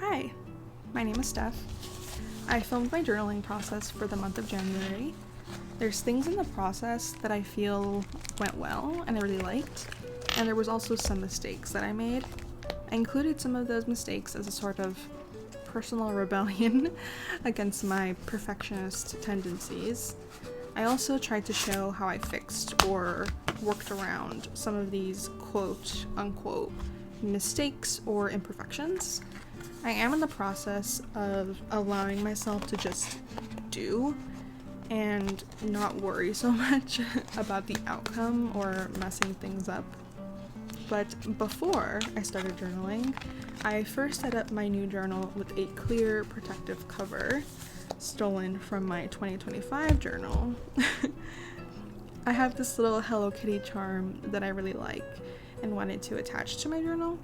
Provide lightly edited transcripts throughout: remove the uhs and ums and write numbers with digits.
Hi, my name is Steph. I filmed my journaling process for the month of January. There's things in the process that I feel went well and I really liked, and there was also some mistakes that I made. I included some of those mistakes as a sort of personal rebellion against my perfectionist tendencies. I also tried to show how I fixed or worked around some of these quote unquote mistakes or imperfections. I am in the process of allowing myself to just do and not worry so much about the outcome or messing things up. But before I started journaling, I first set up my new journal with a clear protective cover stolen from my 2025 journal. I have this little Hello Kitty charm that I really like and wanted to attach to my journal,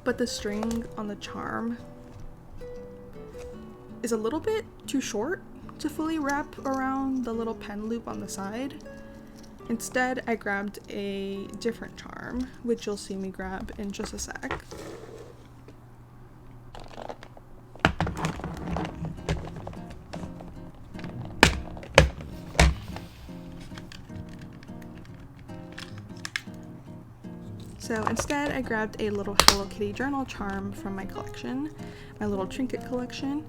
but the string on the charm is a little bit too short to fully wrap around the little pen loop on the side. Instead, I grabbed a different charm, which you'll see me grab in just a sec. So instead, I grabbed a little Hello Kitty journal charm from my collection, my little trinket collection,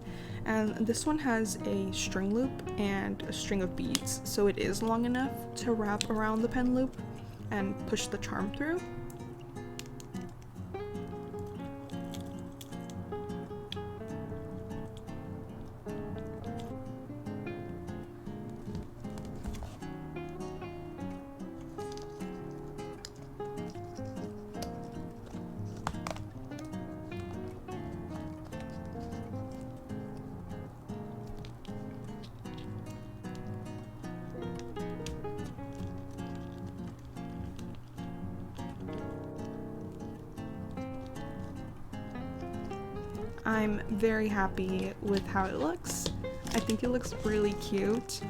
and this one has a string loop and a string of beads, so it is long enough to wrap around the pen loop and push the charm through. I'm very happy with how it looks. I think it looks really cute.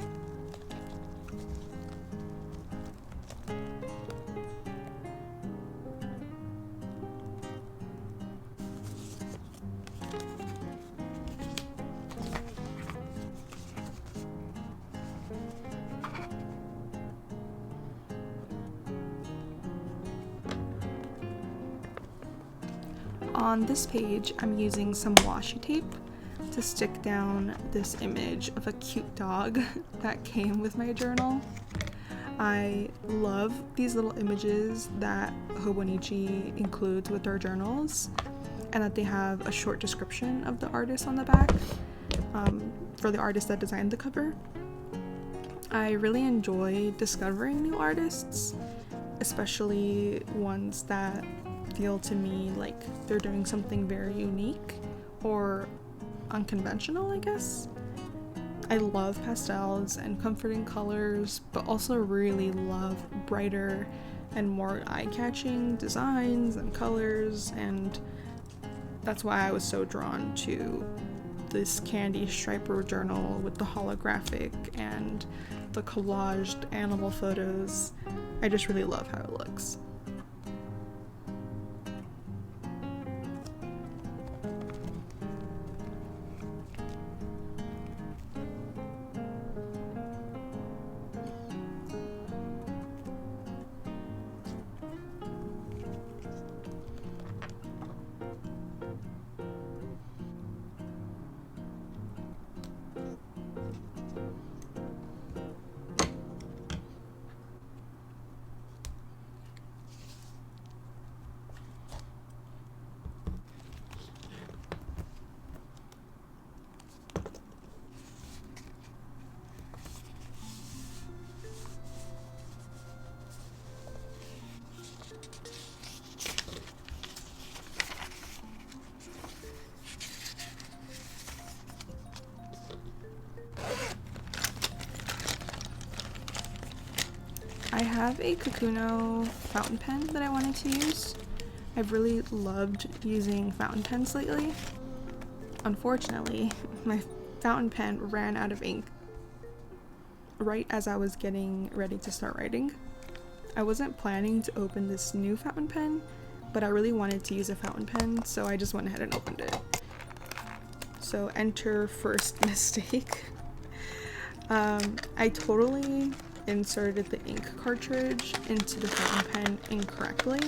On this page, I'm using some washi tape to stick down this image of a cute dog that came with my journal. I love these little images that Hobonichi includes with their journals, and that they have a short description of the artist on the back, for the artist that designed the cover. I really enjoy discovering new artists, especially ones that feel to me like they're doing something very unique or unconventional, I guess. I love pastels and comforting colors, but also really love brighter and more eye-catching designs and colors, and that's why I was so drawn to this candy striper journal with the holographic and the collaged animal photos. I just really love how it looks. I have a Kakuno fountain pen that I wanted to use. I've really loved using fountain pens lately. Unfortunately, my fountain pen ran out of ink right as I was getting ready to start writing. I wasn't planning to open this new fountain pen, but I really wanted to use a fountain pen, so I just went ahead and opened it. So enter first mistake. I totally inserted the ink cartridge into the fountain pen incorrectly.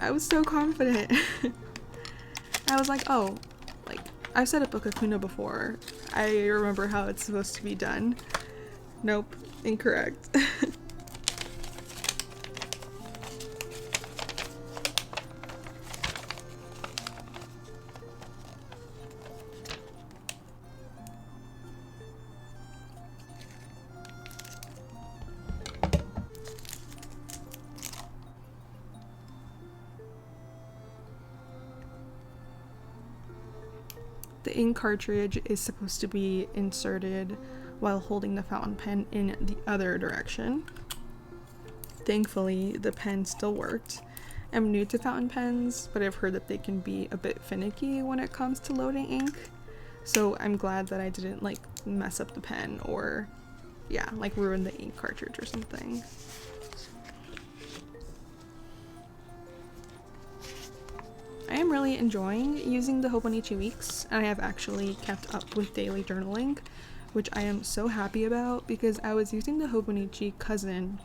I was so confident. I was like, oh, like, I've set up a Kakuna before. I remember how it's supposed to be done. Nope, incorrect. The ink cartridge is supposed to be inserted while holding the fountain pen in the other direction. Thankfully, the pen still worked. I'm new to fountain pens, but I've heard that they can be a bit finicky when it comes to loading ink. So I'm glad that I didn't like mess up the pen or, yeah, like ruin the ink cartridge or something. I am really enjoying using the Hobonichi weeks, and I have actually kept up with daily journaling, which I am so happy about because I was using the Hobonichi cousin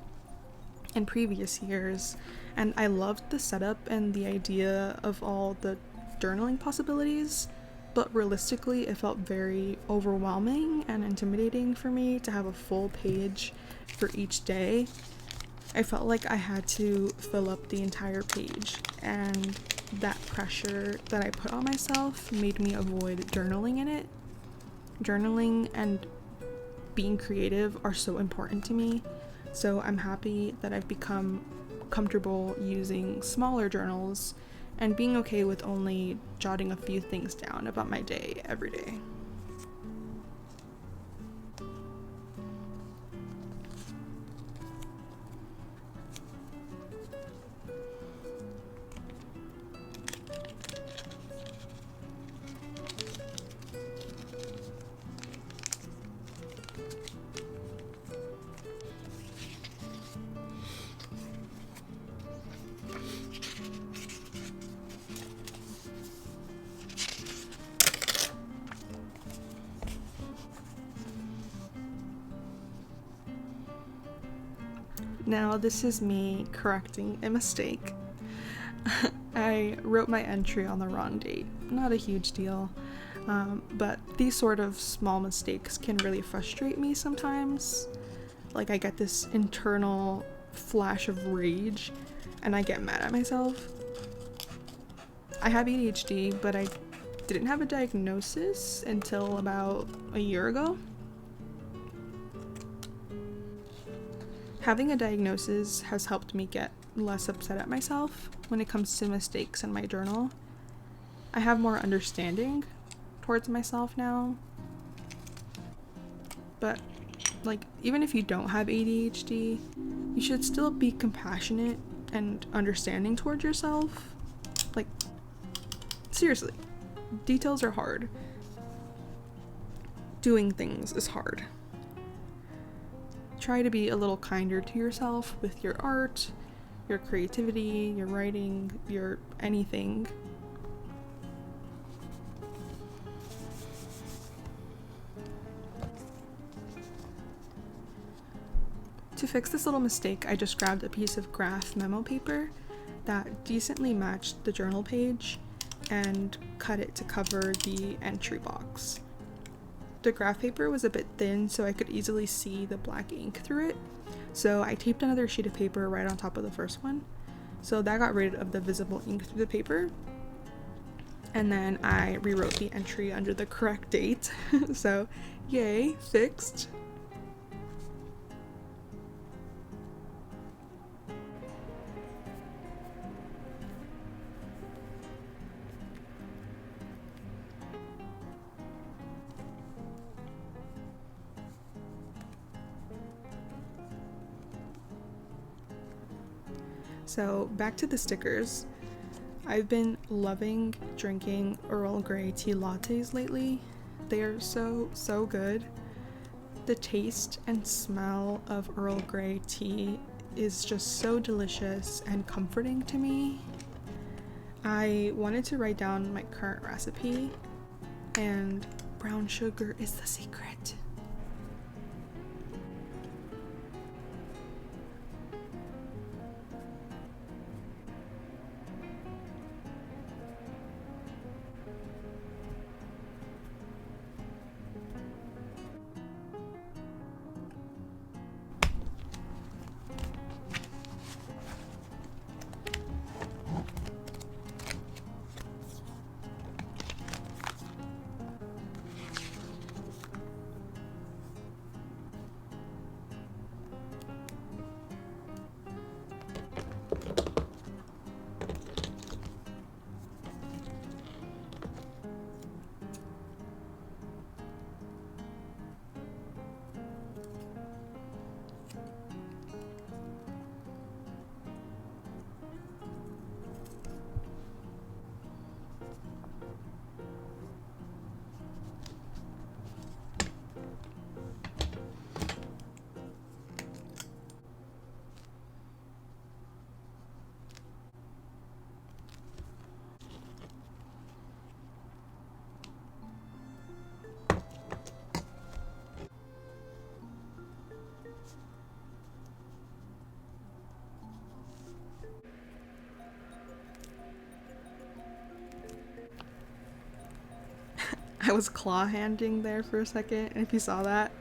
in previous years, and I loved the setup and the idea of all the journaling possibilities, but realistically it felt very overwhelming and intimidating for me to have a full page for each day. I felt like I had to fill up the entire page, and that pressure that I put on myself made me avoid journaling in it. Journaling and being creative are so important to me, so I'm happy that I've become comfortable using smaller journals and being okay with only jotting a few things down about my day every day. Now, this is me correcting a mistake. I wrote my entry on the wrong date. Not a huge deal, but these sort of small mistakes can really frustrate me sometimes. Like, I get this internal flash of rage, and I get mad at myself. I have ADHD, but I didn't have a diagnosis until about a year ago. Having a diagnosis has helped me get less upset at myself when it comes to mistakes in my journal. I have more understanding towards myself now. But, like, even if you don't have ADHD, you should still be compassionate and understanding towards yourself. Like, seriously, details are hard. Doing things is hard. Try to be a little kinder to yourself with your art, your creativity, your writing, your anything. To fix this little mistake, I just grabbed a piece of graph memo paper that decently matched the journal page and cut it to cover the entry box. The graph paper was a bit thin, so I could easily see the black ink through it, so I taped another sheet of paper right on top of the first one, so that got rid of the visible ink through the paper. And then I rewrote the entry under the correct date, so yay, fixed. So back to the stickers. I've been loving drinking Earl Grey tea lattes lately. They are so good. The taste and smell of Earl Grey tea is just so delicious and comforting to me. I wanted to write down my current recipe, and brown sugar is the secret. I was claw handing there for a second, and if you saw that,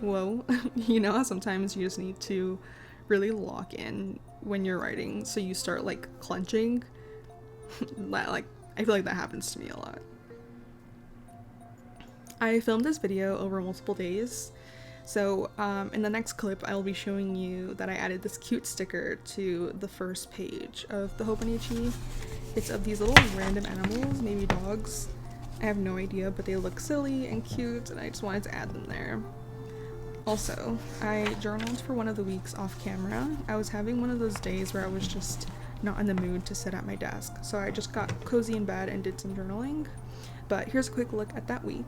whoa. You know how sometimes you just need to really lock in when you're writing, so you start like clenching? Like, I feel like that happens to me a lot. I filmed this video over multiple days, so in the next clip I will be showing you that I added this cute sticker to the first page of the Hobonichi. It's of these little random animals, maybe dogs. I have no idea, but they look silly and cute, and I just wanted to add them there. Also, I journaled for one of the weeks off camera. I was having one of those days where I was just not in the mood to sit at my desk, so I just got cozy in bed and did some journaling. But here's a quick look at that week.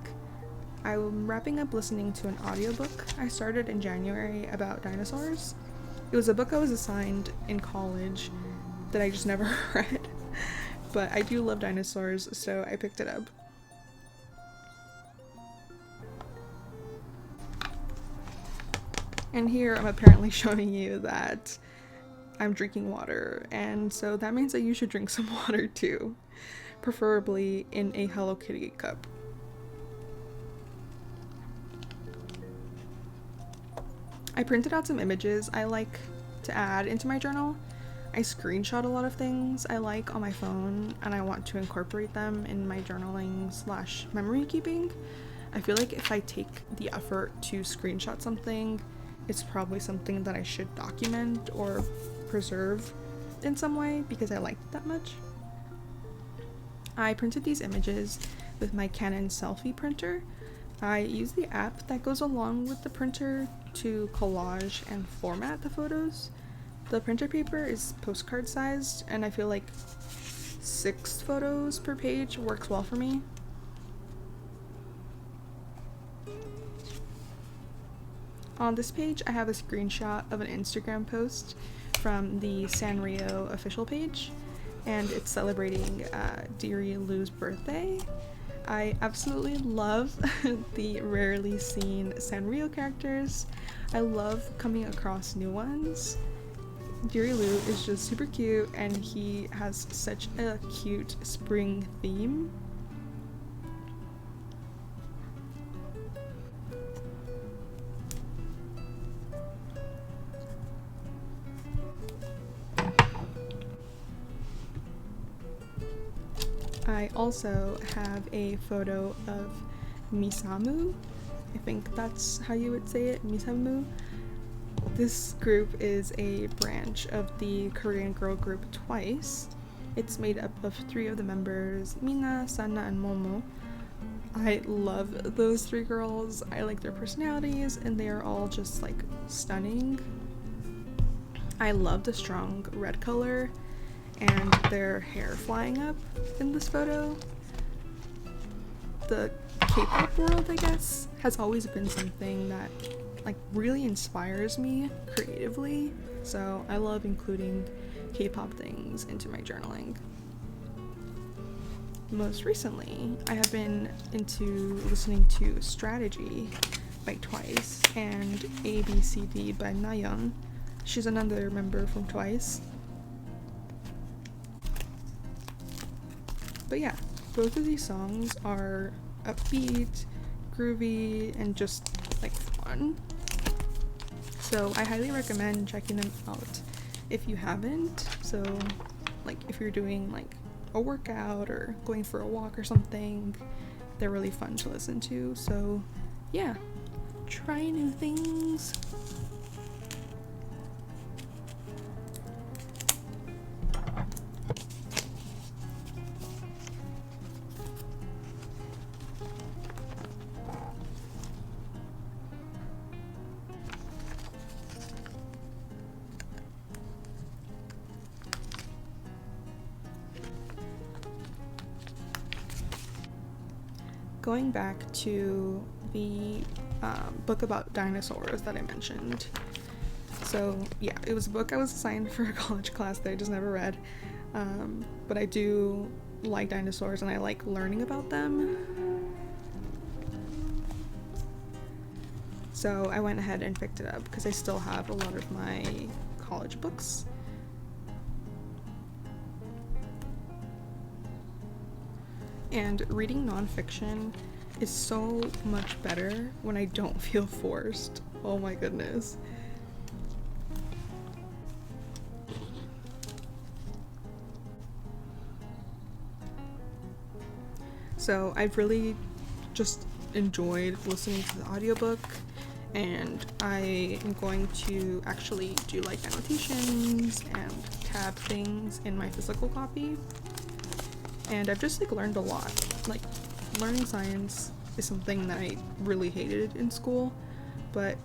I'm wrapping up listening to an audiobook I started in January about dinosaurs. It was a book I was assigned in college that I just never read, but I do love dinosaurs, so I picked it up. And here I'm apparently showing you that I'm drinking water, and so that means that you should drink some water too, preferably in a Hello Kitty cup. I printed out some images I like to add into my journal. I screenshot a lot of things I like on my phone, and I want to incorporate them in my journaling / memory keeping. I feel like if I take the effort to screenshot something, it's probably something that I should document or preserve in some way because I like it that much. I printed these images with my Canon selfie printer. I use the app that goes along with the printer to collage and format the photos. The printer paper is postcard sized, and I feel like 6 photos per page works well for me. On this page, I have a screenshot of an Instagram post from the Sanrio official page, and it's celebrating Deary Lou's birthday. I absolutely love the rarely seen Sanrio characters. I love coming across new ones. Deary Lou is just super cute, and he has such a cute spring theme. I also have a photo of Misamu. I think that's how you would say it, Misamu. This group is a branch of the Korean girl group Twice. It's made up of 3 of the members, Mina, Sana, and Momo. I love those 3 girls. I like their personalities, and they are all just like stunning. I love the strong red color and their hair flying up in this photo. The K-pop world, I guess, has always been something that like really inspires me creatively, so I love including K-pop things into my journaling. most recently, I have been into listening to Strategy by Twice and ABCD by Nayeon. She's another member from Twice. But yeah, both of these songs are upbeat, groovy, and just like fun. So I highly recommend checking them out if you haven't. So like if you're doing like a workout or going for a walk or something, they're really fun to listen to. So yeah, try new things. Going back to the book about dinosaurs that I mentioned. So yeah, it was a book I was assigned for a college class that I just never read. But I do like dinosaurs and I like learning about them. So I went ahead and picked it up because I still have a lot of my college books. And reading nonfiction is so much better when I don't feel forced. Oh my goodness. So I've really just enjoyed listening to the audiobook, and I am going to actually do like annotations and tab things in my physical copy. And I've just like learned a lot. Like learning science is something that I really hated in school, but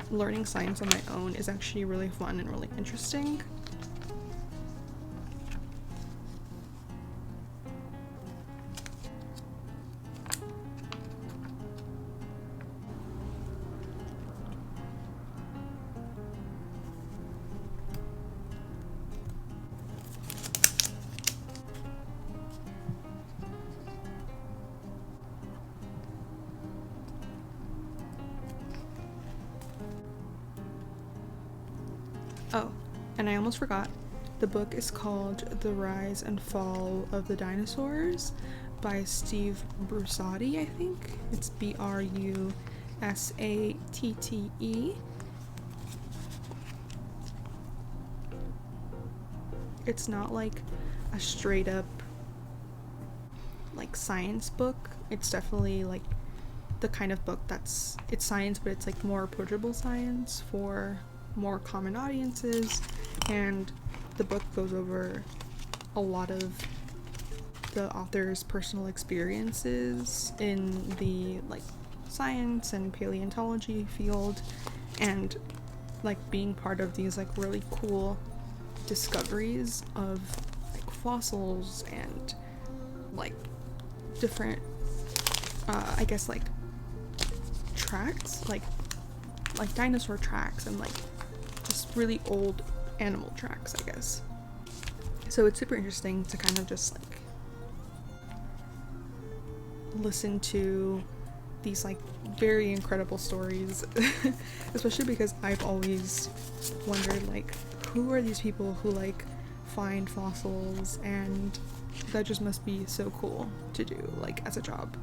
learning science on my own is actually really fun and really interesting. Oh, and I almost forgot. The book is called The Rise and Fall of the Dinosaurs by Steve Brusatte, I think. It's Brusatte. It's not like a straight up like science book. It's definitely like the kind of book it's science, but it's like more approachable science for more common audiences, and the book goes over a lot of the author's personal experiences in the like science and paleontology field, and like being part of these like really cool discoveries of like fossils and like different I guess like tracks, like dinosaur tracks and like just really old animal tracks, I guess. So it's super interesting to kind of just like listen to these like very incredible stories, especially because I've always wondered like who are these people who like find fossils, and that just must be so cool to do like as a job.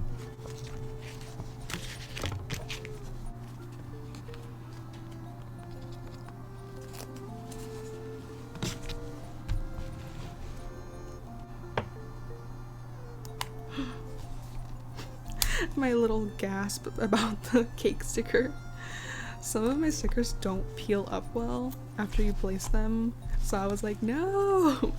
My little gasp about the cake sticker. Some of my stickers don't peel up well after you place them, so I was like, no!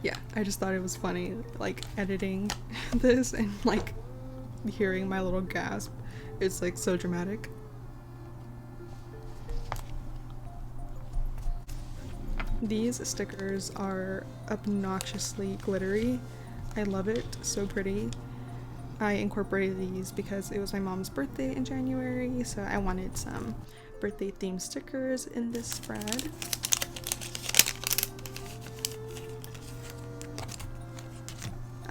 Yeah, I just thought it was funny, like, editing this and, like, hearing my little gasp. It's, like, so dramatic. These stickers are obnoxiously glittery. I love it, so pretty. I incorporated these because it was my mom's birthday in January, so I wanted some birthday themed stickers in this spread.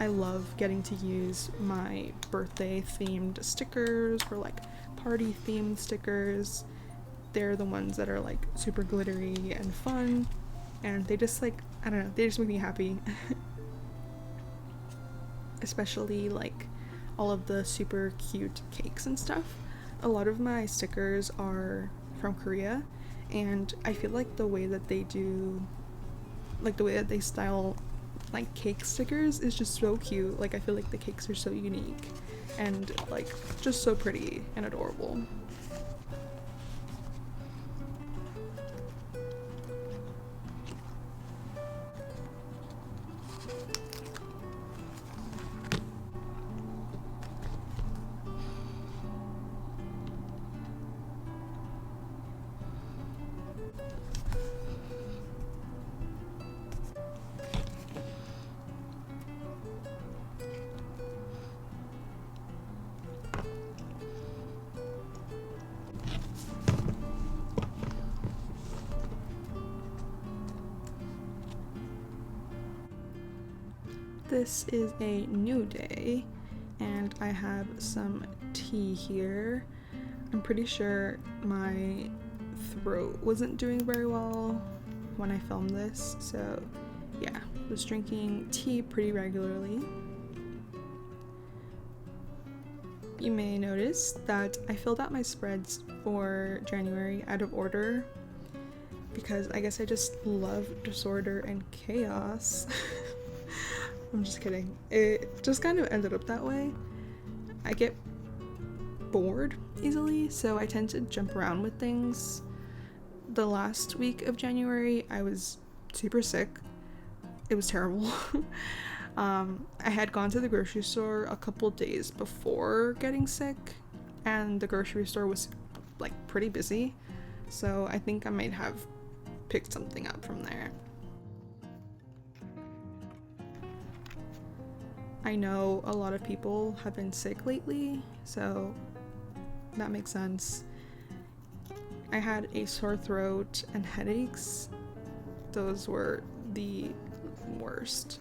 I love getting to use my birthday themed stickers or like party themed stickers. They're the ones that are like super glittery and fun, and they just like, I don't know, they just make me happy. Especially like all of the super cute cakes and stuff. A lot of my stickers are from Korea, and I feel like the way that they style like cake stickers is just so cute. Like I feel like the cakes are so unique and like just so pretty and adorable. This is a new day, and I have some tea here. I'm pretty sure my throat wasn't doing very well when I filmed this, so yeah, I was drinking tea pretty regularly. You may notice that I filled out my spreads for January out of order because I guess I just love disorder and chaos. I'm just kidding. It just kind of ended up that way. I get bored easily, so I tend to jump around with things. The last week of January, I was super sick. It was terrible. I had gone to the grocery store a couple days before getting sick, and the grocery store was like pretty busy, so I think I might have picked something up from there. I know a lot of people have been sick lately, so that makes sense. I had a sore throat and headaches. Those were the worst.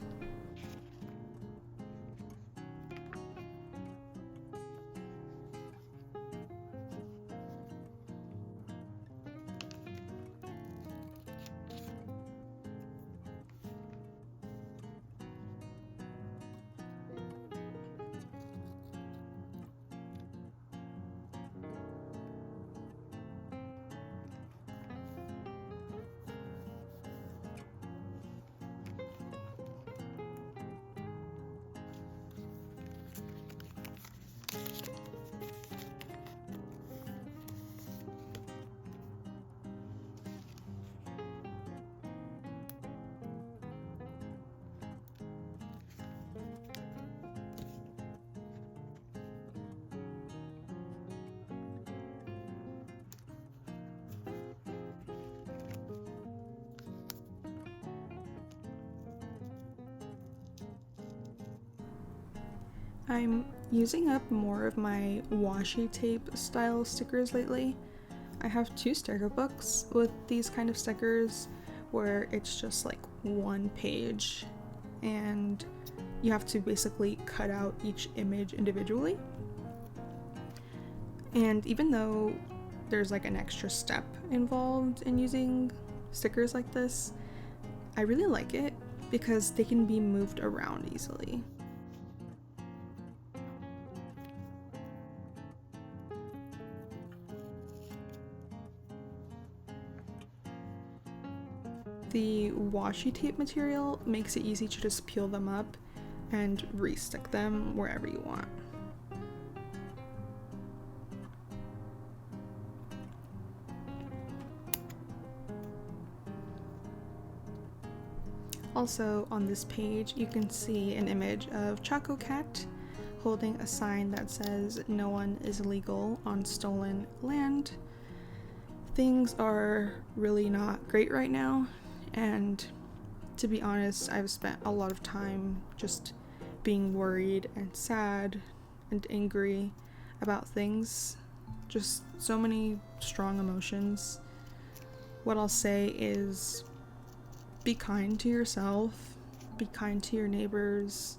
I'm using up more of my washi tape style stickers lately. I have 2 sticker books with these kind of stickers where it's just like one page and you have to basically cut out each image individually. And even though there's like an extra step involved in using stickers like this, I really like it because they can be moved around easily. The washi tape material makes it easy to just peel them up and re-stick them wherever you want. Also on this page you can see an image of Choco Cat holding a sign that says "No one is illegal on stolen land." Things are really not great right now, and to be honest, I've spent a lot of time just being worried and sad and angry about things. Just so many strong emotions. What I'll say is be kind to yourself, be kind to your neighbors,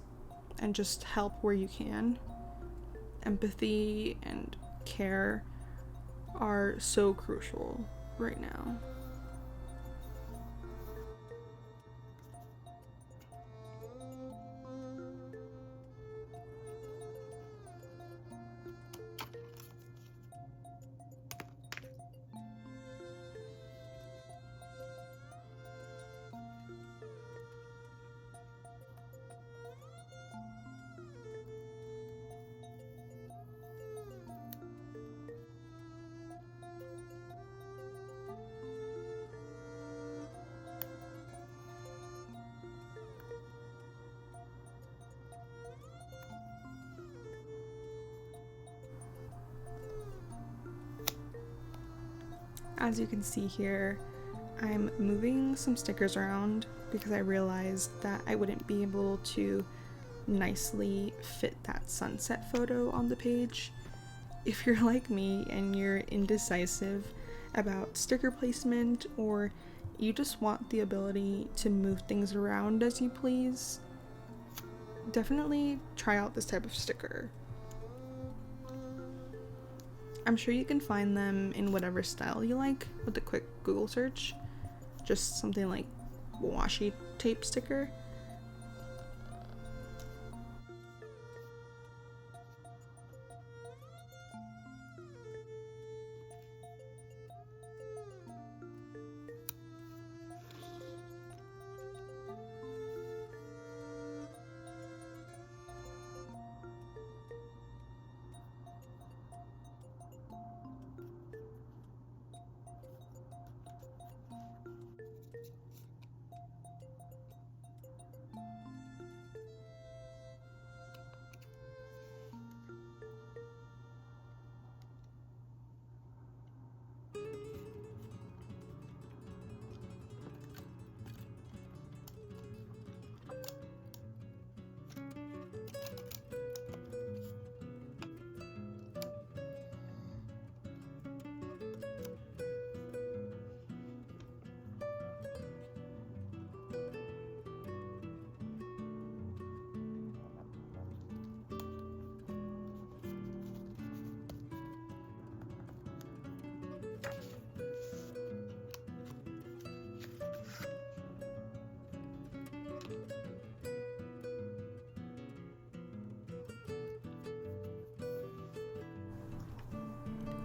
and just help where you can. Empathy and care are so crucial right now. As you can see here, I'm moving some stickers around because I realized that I wouldn't be able to nicely fit that sunset photo on the page. If you're like me and you're indecisive about sticker placement, or you just want the ability to move things around as you please, definitely try out this type of sticker. I'm sure you can find them in whatever style you like with a quick Google search. Just something like washi tape sticker.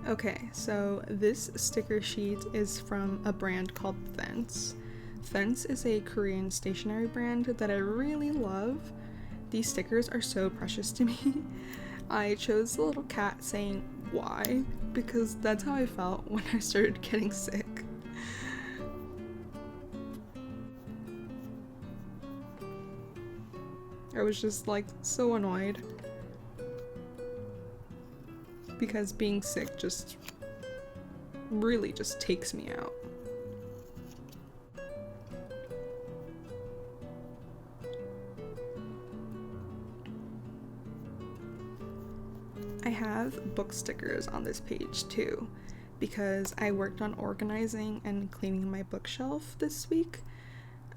Okay, so this sticker sheet is from a brand called Thence. Thence is a Korean stationery brand that I really love. These stickers are so precious to me. I chose the little cat saying why because that's how I felt when I started getting sick. I was just like so annoyed because being sick just really just takes me out. I have book stickers on this page too because I worked on organizing and cleaning my bookshelf this week.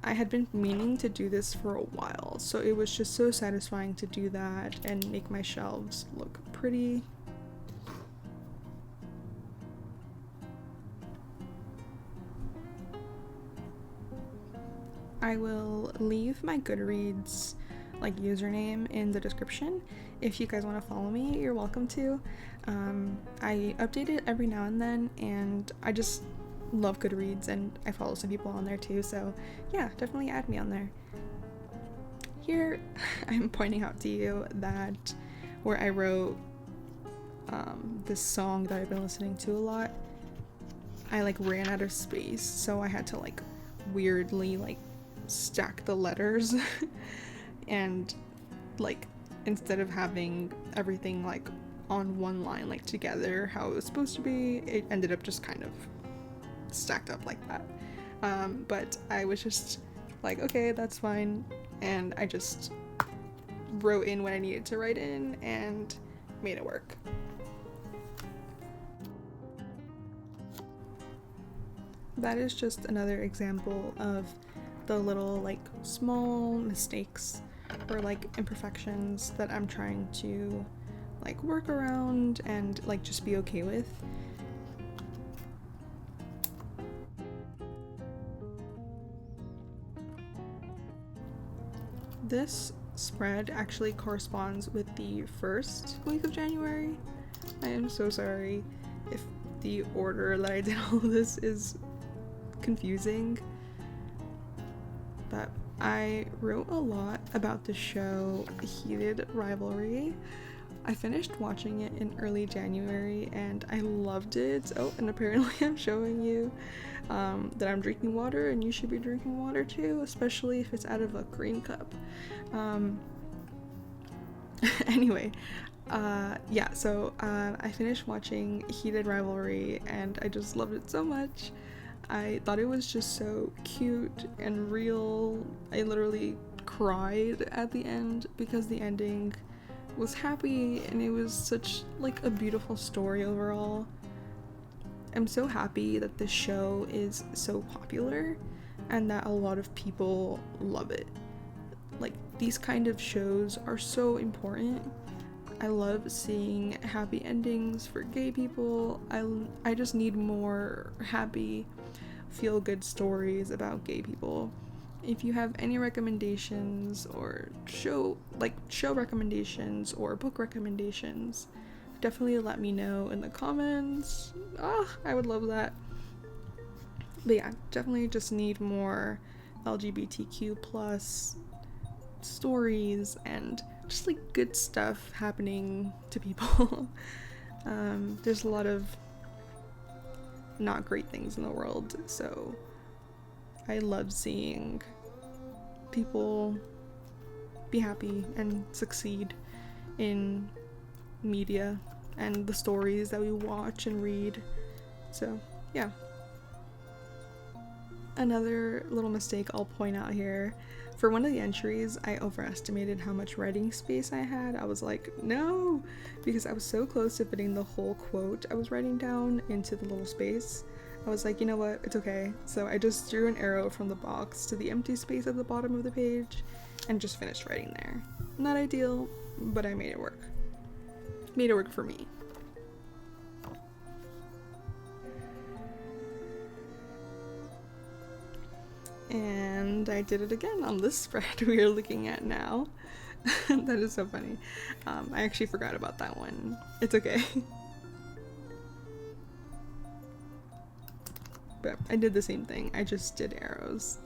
I had been meaning to do this for a while, so it was just so satisfying to do that and make my shelves look pretty. I will leave my Goodreads username in the description. If you guys want to follow me, you're welcome to. I update it every now and then, and I just love Goodreads, and I follow some people on there too, so yeah, definitely add me on there. Here, I'm pointing out to you that where I wrote this song that I've been listening to a lot, I ran out of space, so I had to weirdly stack the letters and instead of having everything on one line together how it was supposed to be, it ended up just kind of stacked up like that. But I was just okay, that's fine, and I just wrote in what I needed to write in and made it work. That is just another example of the little small mistakes or like imperfections that I'm trying to like work around and like just be okay with. This spread actually corresponds with the first week of January. I am so sorry if the order that I did all of this is confusing, but I wrote a lot about the show Heated Rivalry. I finished watching it in early January and I loved it. Oh, and apparently I'm showing you that I'm drinking water, and you should be drinking water too, especially if it's out of a green cup. Anyway, so I finished watching Heated Rivalry and I just loved it so much. I thought it was just so cute and real. I literally cried at the end because the ending was happy and it was such like a beautiful story overall. I'm so happy that this show is so popular and that a lot of people love it. Like, these kind of shows are so important. I love seeing happy endings for gay people. I just need more happy, feel-good stories about gay people. If you have any recommendations or show recommendations or book recommendations, definitely let me know in the comments. I would love that. But yeah, definitely just need more LGBTQ plus stories and just like good stuff happening to people. There's a lot of not great things in the world, so I love seeing people be happy and succeed in media and the stories that we watch and read. So yeah. Another little mistake I'll point out here, for one of the entries I overestimated how much writing space I had. I was like, no, because I was so close to fitting the whole quote I was writing down into the little space. I was like, you know what, it's okay. So I just drew an arrow from the box to the empty space at the bottom of the page and just finished writing there. Not ideal, but I made it work. Made it work for me. And I did it again on this spread we are looking at now. That is so funny. I actually forgot about that one. It's okay. But I did the same thing. I just did arrows.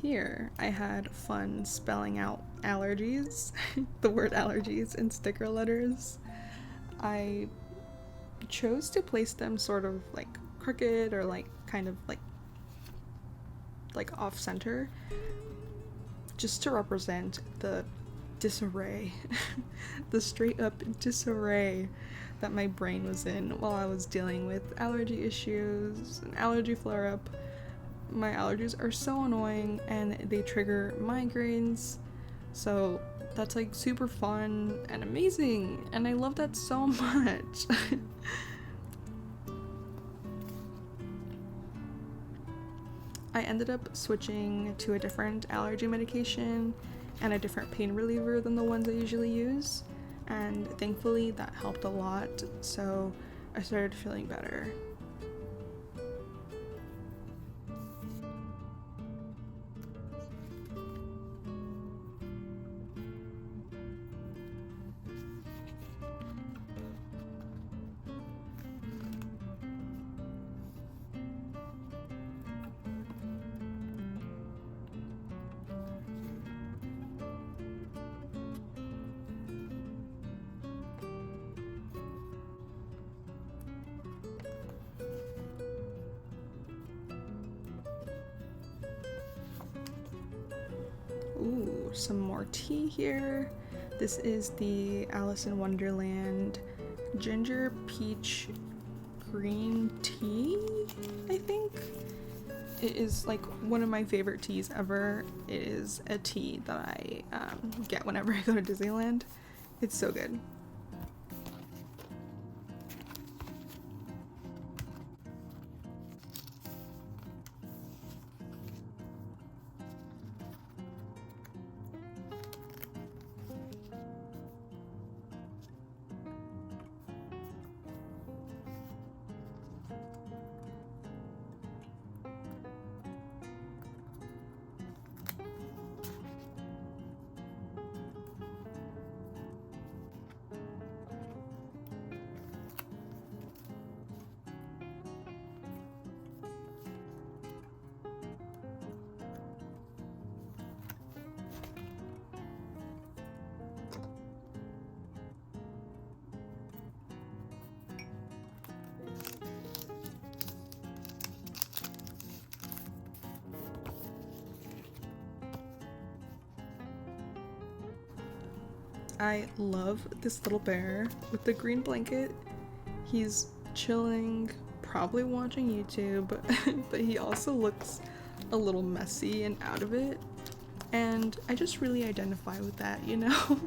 Here, I had fun spelling out allergies, the word allergies, in sticker letters. I chose to place them sort of like crooked or like kind of like off center, just to represent the disarray, the straight up disarray that my brain was in while I was dealing with allergy issues, an allergy flare up. My allergies are so annoying and they trigger migraines, so that's like super fun and amazing, and I love that so much. I ended up switching to a different allergy medication and a different pain reliever than the ones I usually use, and thankfully that helped a lot, so I started feeling better. some more tea here. This is the Alice in Wonderland ginger peach green tea, I think. It is like one of my favorite teas ever. It is a tea that I get whenever I go to Disneyland. It's so good. I love this little bear with the green blanket. He's chilling, probably watching YouTube, but he also looks a little messy and out of it. And I just really identify with that, you know?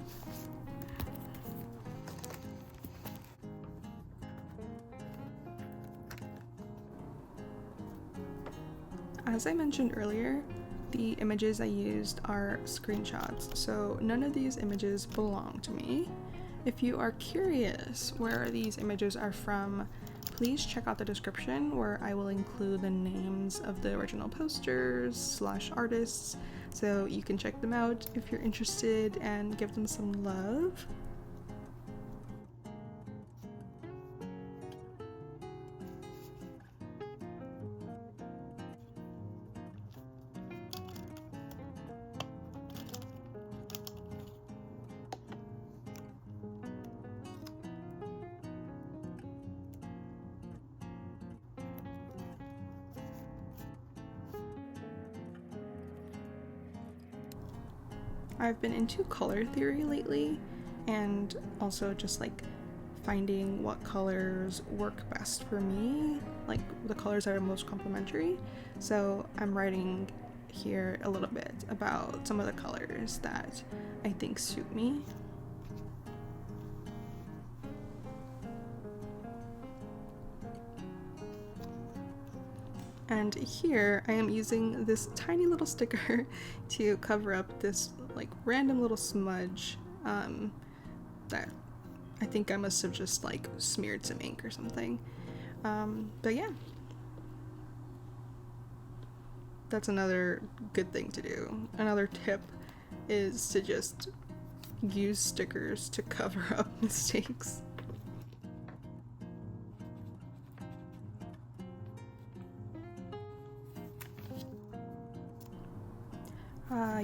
As I mentioned earlier, the images I used are screenshots, so none of these images belong to me. If you are curious where these images are from, please check out the description where I will include the names of the original posters / artists, so you can check them out if you're interested and give them some love. I've been into color theory lately, and also just like finding what colors work best for me, like the colors that are most complementary. So I'm writing here a little bit about some of the colors that I think suit me. And here I am using this tiny little sticker to cover up this like random little smudge that I think I must have just like smeared some ink or something. But yeah, that's another good thing to do. Another tip is to just use stickers to cover up mistakes.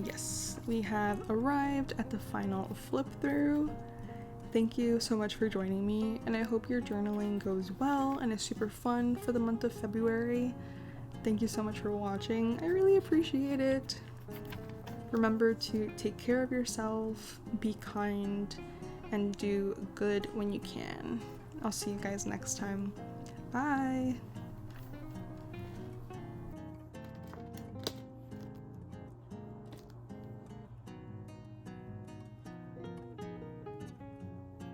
Yes, we have arrived at the final flip through. Thank you so much for joining me, and I hope your journaling goes well and is super fun for the month of February. Thank you so much for watching. I really appreciate it. Remember to take care of yourself, be kind, and do good when you can. I'll see you guys next time. Bye!